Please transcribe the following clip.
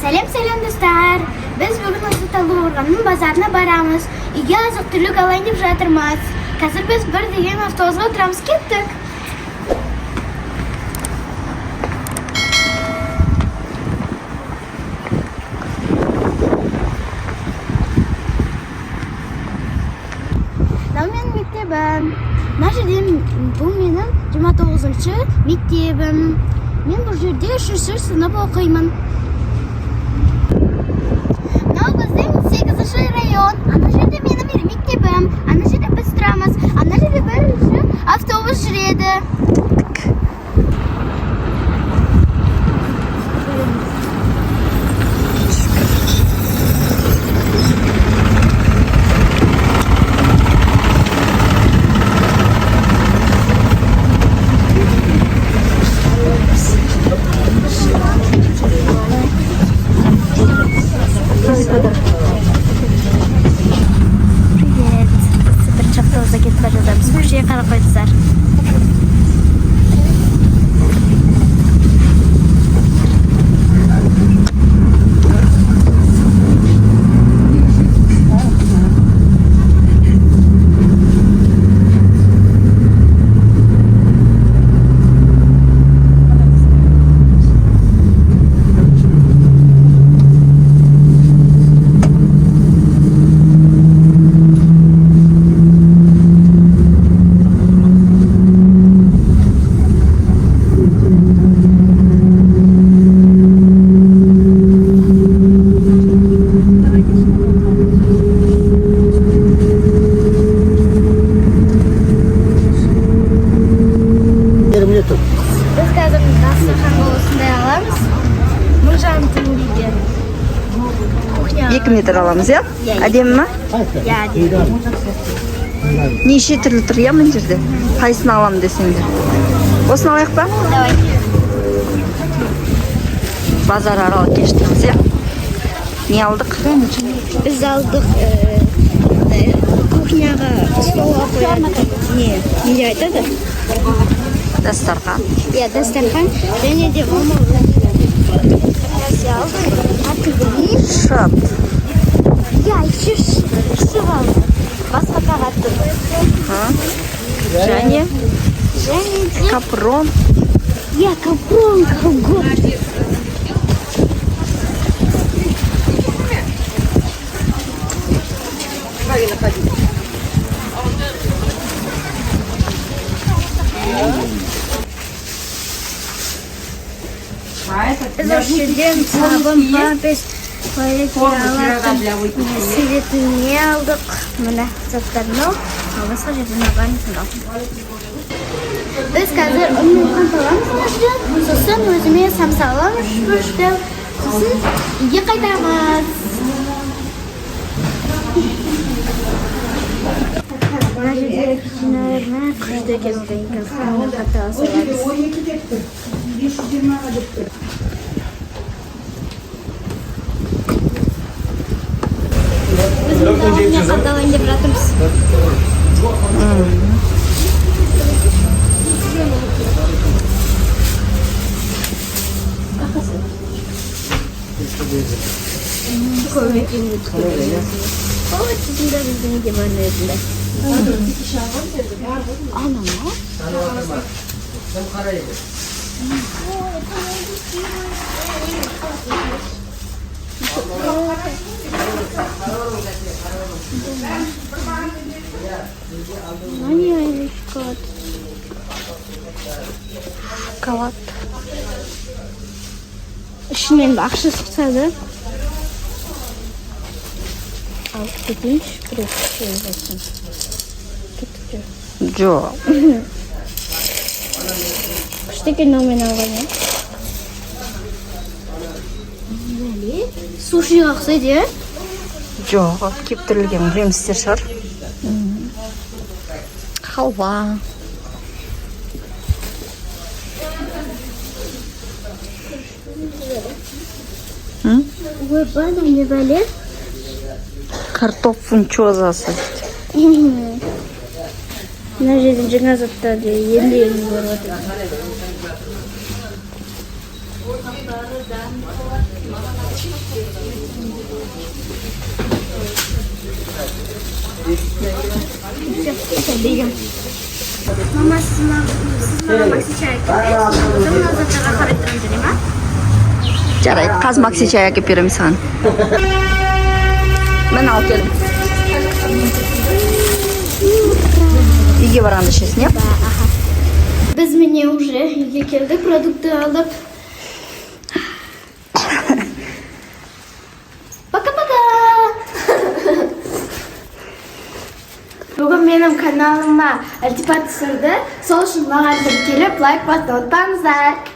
Selam dostlar. Biz bugün Aslı Talıurgan'ın bazarına baramız. İyi azık-түлік алайын деп жатырмыз. Қазір biz bir деген avtobusga o'tiramiz, ketdik. Мен мектебім. Мәжидем, бұл менің 29-шы мектебім. Мен бұл жерде 3-ші сынып оқимын. Мынау біздің 8-ші район. Ана жерде менің мектебім. Ана жерде біз тұрамыз. Ана жерде бірінші автобус жүреді. Қарап қойдыздар. Biz қазір дастархан осындай аламыз. 1000 теңгеге. 2 метр аламыз, иә? Әдемі ма? Иә, әдемі. Неше түрлі тұр, иә, мына жерде? Қайсыны аламын десеңдер? Осыны алайық па? Давай. Базар аралық кештіміз, иә? Не алдық? Біз алдық кухняға столға қояды. Не айтады? Дастархан. Иә, дастархан. Және де мама Шап. Иә, еще шып алды. Басқа қағат тұр. Және де капрон. Иә, капрон, колгот. Biz oşurden sabun, pampas, sivetini aldık. Mana zatlarını başka yerden aldık. Biz қазір onun kantalarımız sosun özüme samsalamış başladı. Sosun iyi qaytamız. Mana жерде кичинелерне күчтө келген касаны катасы бар. 520 депті. Biz bunu qatалайын деп жатырмыз. Ой, sizin de bizim gibi önlerinde. Ana mı? Hani şokolad. Şokolad. İçinden bir akşam çıksadı. Alt gitmiş, burası şey olsun. Jo. Kaçtaki nominal var ya? Böyle. Sushi yaksa diye. Jo, keptirilген жемістер шығар. Халва. Ой, бана не böyle. Картофун чозасы. Мына жерде жаңа заттарды енді көріп отырмын. Mama siz bana maxi çay eklediniz. O zaman azatlara qaraytırım değil mi? Жарайды, қазір Макси чай әкеп беремін саған. Мен алып келдім. Үйге барғанда ішесің, иә? Biz mine уже үйге келдік, продукты алып. Пока-пока! Бүгін менің каналыма ілтипат түсірді. Сол үшін маған келіп лайк басуды ұмытпаңыздар.